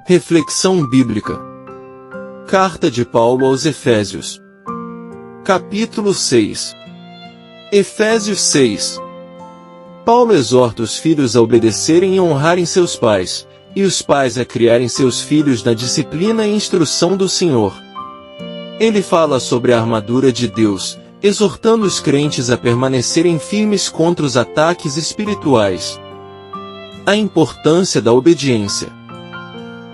Reflexão bíblica. Carta de Paulo aos Efésios. Capítulo 6. Efésios 6. Paulo exorta os filhos a obedecerem e honrarem seus pais, e os pais a criarem seus filhos na disciplina e instrução do Senhor. Ele fala sobre a armadura de Deus, exortando os crentes a permanecerem firmes contra os ataques espirituais. A importância da obediência.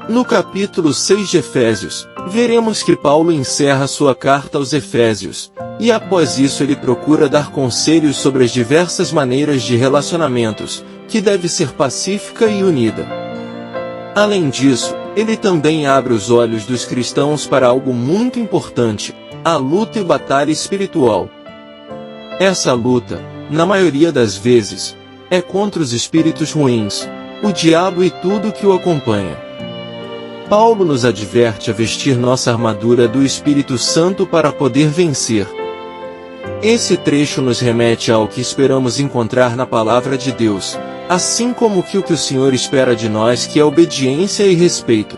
No capítulo 6 de Efésios, veremos que Paulo encerra sua carta aos Efésios, e após isso ele procura dar conselhos sobre as diversas maneiras de relacionamentos, que deve ser pacífica e unida. Além disso, ele também abre os olhos dos cristãos para algo muito importante: a luta e batalha espiritual. Essa luta, na maioria das vezes, é contra os espíritos ruins, o diabo e tudo que o acompanha. Paulo nos adverte a vestir nossa armadura do Espírito Santo para poder vencer. Esse trecho nos remete ao que esperamos encontrar na Palavra de Deus, assim como o que o Senhor espera de nós, que é obediência e respeito.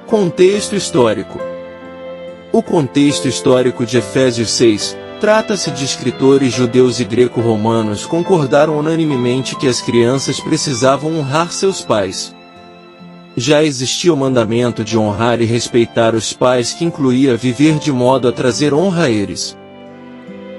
Contexto histórico. O contexto histórico de Efésios 6, trata-se de escritores judeus e greco-romanos concordaram unanimemente que as crianças precisavam honrar seus pais. Já existia o mandamento de honrar e respeitar os pais, que incluía viver de modo a trazer honra a eles.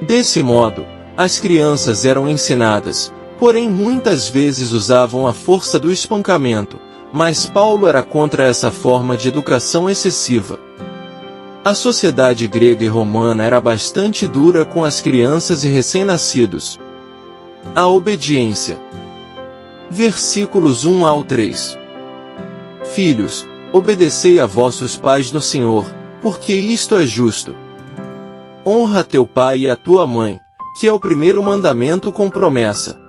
Desse modo, as crianças eram ensinadas, porém muitas vezes usavam a força do espancamento, mas Paulo era contra essa forma de educação excessiva. A sociedade grega e romana era bastante dura com as crianças e recém-nascidos. A obediência. Versículos 1 ao 3. Filhos, obedecei a vossos pais no Senhor, porque isto é justo. Honra teu pai e a tua mãe, que é o primeiro mandamento com promessa,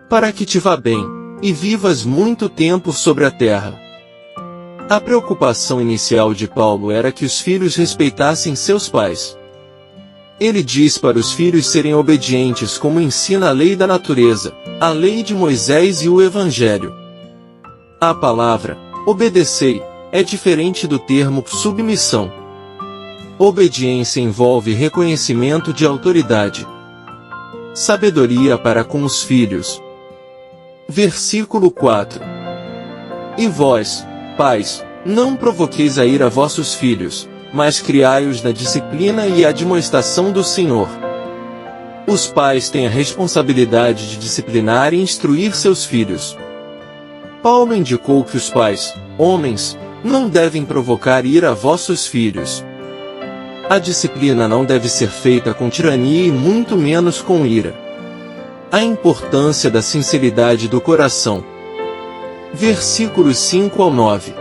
para que te vá bem, e vivas muito tempo sobre a terra. A preocupação inicial de Paulo era que os filhos respeitassem seus pais. Ele diz para os filhos serem obedientes como ensina a lei da natureza, a lei de Moisés e o Evangelho. A palavra obedecei é diferente do termo submissão. Obediência envolve reconhecimento de autoridade. Sabedoria para com os filhos. Versículo 4. E vós, pais, não provoqueis a ira vossos filhos, mas criai-os na disciplina e admoestação do Senhor. Os pais têm a responsabilidade de disciplinar e instruir seus filhos. Paulo indicou que os pais, homens, não devem provocar ira a vossos filhos. A disciplina não deve ser feita com tirania e muito menos com ira. A importância da sinceridade do coração. Versículos 5 ao 9.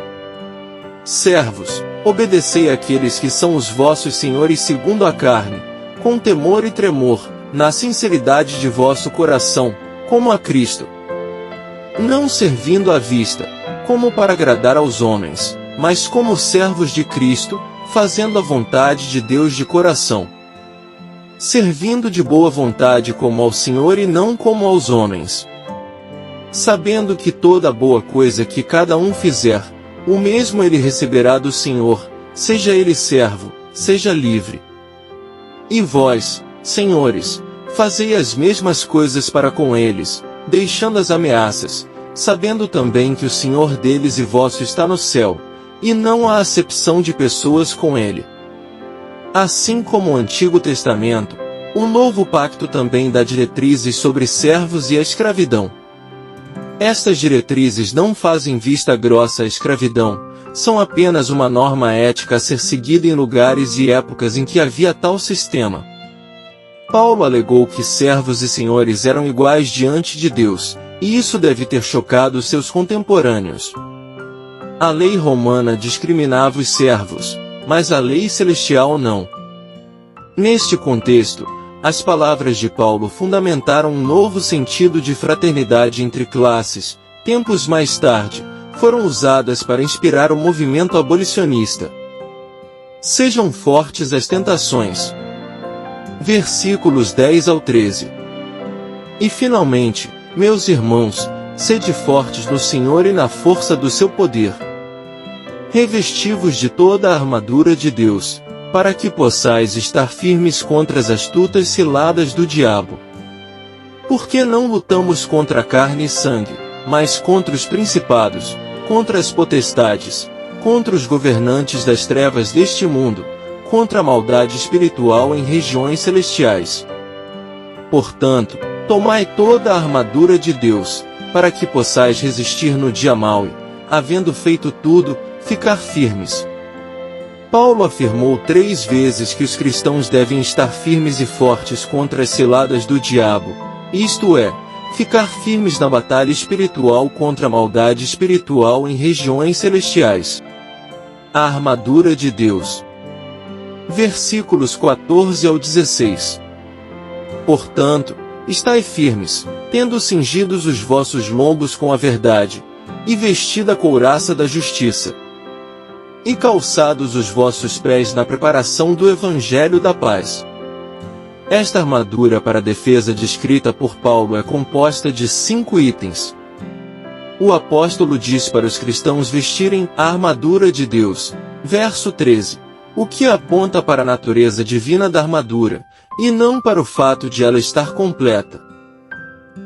Servos, obedecei àqueles que são os vossos senhores segundo a carne, com temor e tremor, na sinceridade de vosso coração, como a Cristo. Não servindo à vista, como para agradar aos homens, mas como servos de Cristo, fazendo a vontade de Deus de coração. Servindo de boa vontade como ao Senhor e não como aos homens. Sabendo que toda boa coisa que cada um fizer, o mesmo ele receberá do Senhor, seja ele servo, seja livre. E vós, senhores, fazei as mesmas coisas para com eles, deixando as ameaças, sabendo também que o Senhor deles e vosso está no céu, e não há acepção de pessoas com ele. Assim como o Antigo Testamento, o Novo Pacto também dá diretrizes sobre servos e a escravidão. Estas diretrizes não fazem vista grossa à escravidão, são apenas uma norma ética a ser seguida em lugares e épocas em que havia tal sistema. Paulo alegou que servos e senhores eram iguais diante de Deus, e isso deve ter chocado seus contemporâneos. A lei romana discriminava os servos, mas a lei celestial não. Neste contexto, as palavras de Paulo fundamentaram um novo sentido de fraternidade entre classes. Tempos mais tarde, foram usadas para inspirar o movimento abolicionista. Sejam fortes as tentações. Versículos 10 ao 13. E finalmente, meus irmãos, sede fortes no Senhor e na força do seu poder. Revesti-vos de toda a armadura de Deus, para que possais estar firmes contra as astutas ciladas do diabo. Porque não lutamos contra carne e sangue, mas contra os principados, contra as potestades, contra os governantes das trevas deste mundo, contra a maldade espiritual em regiões celestiais. Portanto, tomai toda a armadura de Deus, para que possais resistir no dia mau e, havendo feito tudo, ficar firmes. Paulo afirmou 3 vezes que os cristãos devem estar firmes e fortes contra as ciladas do diabo, isto é, ficar firmes na batalha espiritual contra a maldade espiritual em regiões celestiais. A armadura de Deus. Versículos 14 ao 16. Portanto, estai firmes, tendo cingidos os vossos lombos com a verdade, e vestida a couraça da justiça, e calçados os vossos pés na preparação do evangelho da paz. Esta armadura para a defesa descrita por Paulo é composta de 5 itens. O apóstolo diz para os cristãos vestirem a armadura de Deus, verso 13, o que aponta para a natureza divina da armadura, e não para o fato de ela estar completa.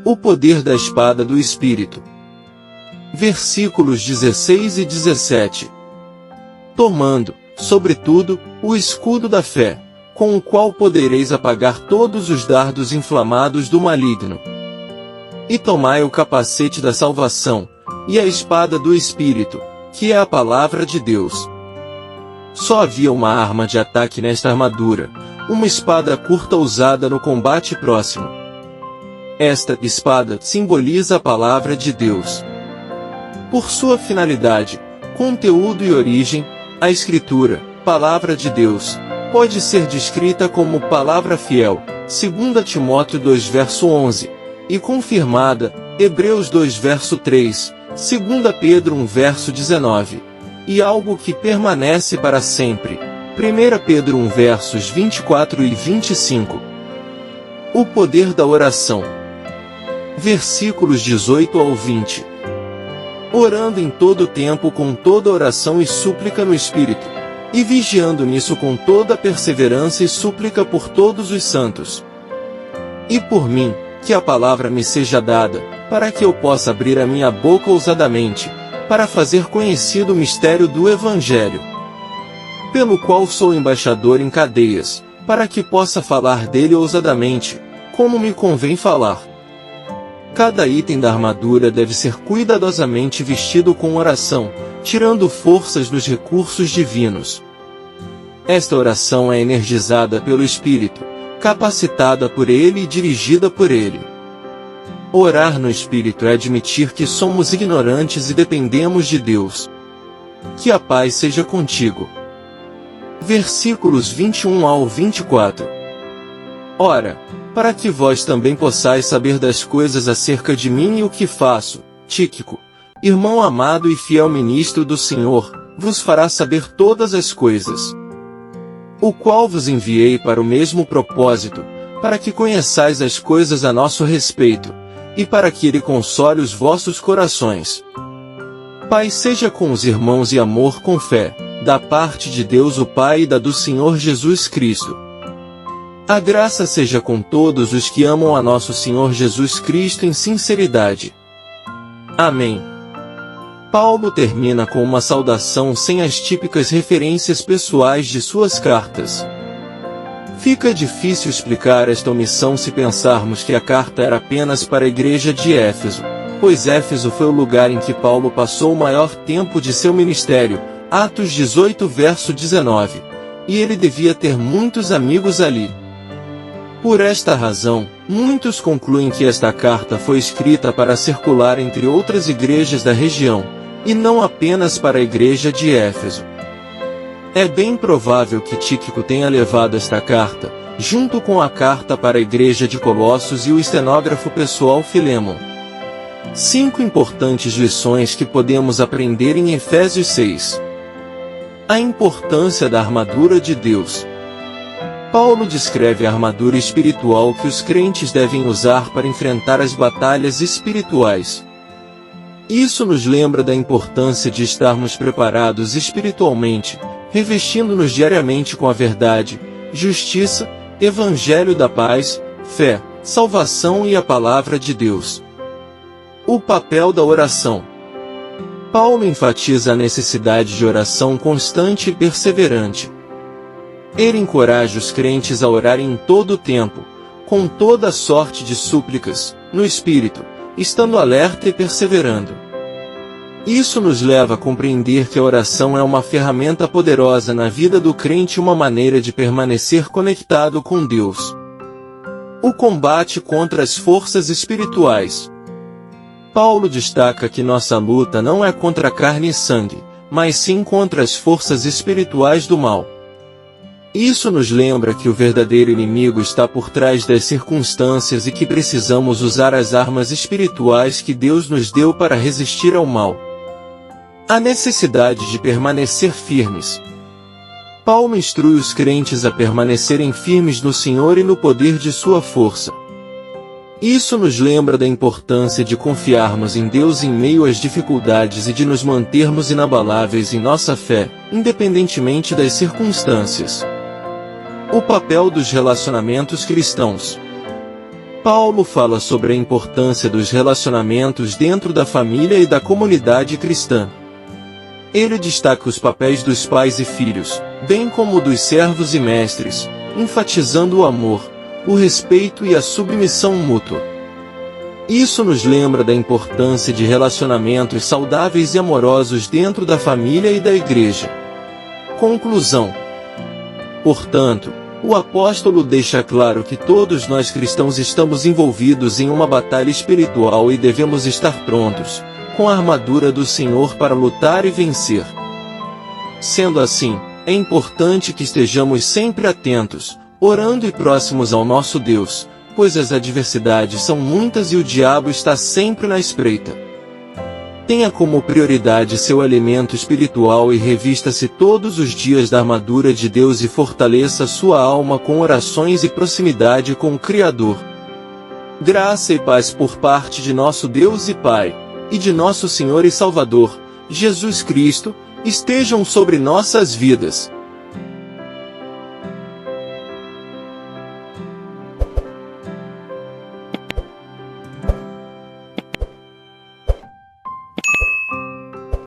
O poder da espada do Espírito. Versículos 16 e 17. Tomando, sobretudo, o escudo da fé, com o qual podereis apagar todos os dardos inflamados do maligno. E tomai o capacete da salvação, e a espada do Espírito, que é a palavra de Deus. Só havia uma arma de ataque nesta armadura, uma espada curta usada no combate próximo. Esta espada simboliza a palavra de Deus. Por sua finalidade, conteúdo e origem, a Escritura, palavra de Deus, pode ser descrita como palavra fiel, 2 Timóteo 2 verso 11, e confirmada, Hebreus 2 verso 3, 2 Pedro 1 verso 19, e algo que permanece para sempre, 1 Pedro 1 versos 24 e 25. O poder da oração. Versículos 18 ao 20. Orando em todo tempo com toda oração e súplica no Espírito, e vigiando nisso com toda perseverança e súplica por todos os santos. E por mim, que a palavra me seja dada, para que eu possa abrir a minha boca ousadamente, para fazer conhecido o mistério do Evangelho, pelo qual sou embaixador em cadeias, para que possa falar dele ousadamente, como me convém falar. Cada item da armadura deve ser cuidadosamente vestido com oração, tirando forças dos recursos divinos. Esta oração é energizada pelo Espírito, capacitada por Ele e dirigida por Ele. Orar no Espírito é admitir que somos ignorantes e dependemos de Deus. Que a paz seja contigo. Versículos 21 ao 24. Ora, para que vós também possais saber das coisas acerca de mim e o que faço, Tíquico, irmão amado e fiel ministro do Senhor, vos fará saber todas as coisas, o qual vos enviei para o mesmo propósito, para que conheçais as coisas a nosso respeito, e para que ele console os vossos corações. Paz seja com os irmãos e amor com fé, da parte de Deus o Pai e da do Senhor Jesus Cristo. A graça seja com todos os que amam a nosso Senhor Jesus Cristo em sinceridade. Amém. Paulo termina com uma saudação sem as típicas referências pessoais de suas cartas. Fica difícil explicar esta omissão se pensarmos que a carta era apenas para a igreja de Éfeso, pois Éfeso foi o lugar em que Paulo passou o maior tempo de seu ministério, Atos 18 verso 19, e ele devia ter muitos amigos ali. Por esta razão, muitos concluem que esta carta foi escrita para circular entre outras igrejas da região, e não apenas para a igreja de Éfeso. É bem provável que Tíquico tenha levado esta carta, junto com a carta para a igreja de Colossos e o estenógrafo pessoal Filemon. 5 importantes lições que podemos aprender em Efésios 6. A importância da armadura de Deus. Paulo descreve a armadura espiritual que os crentes devem usar para enfrentar as batalhas espirituais. Isso nos lembra da importância de estarmos preparados espiritualmente, revestindo-nos diariamente com a verdade, justiça, evangelho da paz, fé, salvação e a palavra de Deus. O papel da oração. Paulo enfatiza a necessidade de oração constante e perseverante. Ele encoraja os crentes a orarem em todo o tempo, com toda sorte de súplicas, no Espírito, estando alerta e perseverando. Isso nos leva a compreender que a oração é uma ferramenta poderosa na vida do crente e uma maneira de permanecer conectado com Deus. O combate contra as forças espirituais. Paulo destaca que nossa luta não é contra carne e sangue, mas sim contra as forças espirituais do mal. Isso nos lembra que o verdadeiro inimigo está por trás das circunstâncias e que precisamos usar as armas espirituais que Deus nos deu para resistir ao mal. A necessidade de permanecer firmes. Paulo instrui os crentes a permanecerem firmes no Senhor e no poder de sua força. Isso nos lembra da importância de confiarmos em Deus em meio às dificuldades e de nos mantermos inabaláveis em nossa fé, independentemente das circunstâncias. O papel dos relacionamentos cristãos. Paulo fala sobre a importância dos relacionamentos dentro da família e da comunidade cristã. Ele destaca os papéis dos pais e filhos, bem como dos servos e mestres, enfatizando o amor, o respeito e a submissão mútua. Isso nos lembra da importância de relacionamentos saudáveis e amorosos dentro da família e da igreja. Conclusão. Portanto, o apóstolo deixa claro que todos nós cristãos estamos envolvidos em uma batalha espiritual e devemos estar prontos, com a armadura do Senhor para lutar e vencer. Sendo assim, é importante que estejamos sempre atentos, orando e próximos ao nosso Deus, pois as adversidades são muitas e o diabo está sempre na espreita. Tenha como prioridade seu alimento espiritual e revista-se todos os dias da armadura de Deus e fortaleça sua alma com orações e proximidade com o Criador. Graça e paz por parte de nosso Deus e Pai, e de nosso Senhor e Salvador, Jesus Cristo, estejam sobre nossas vidas.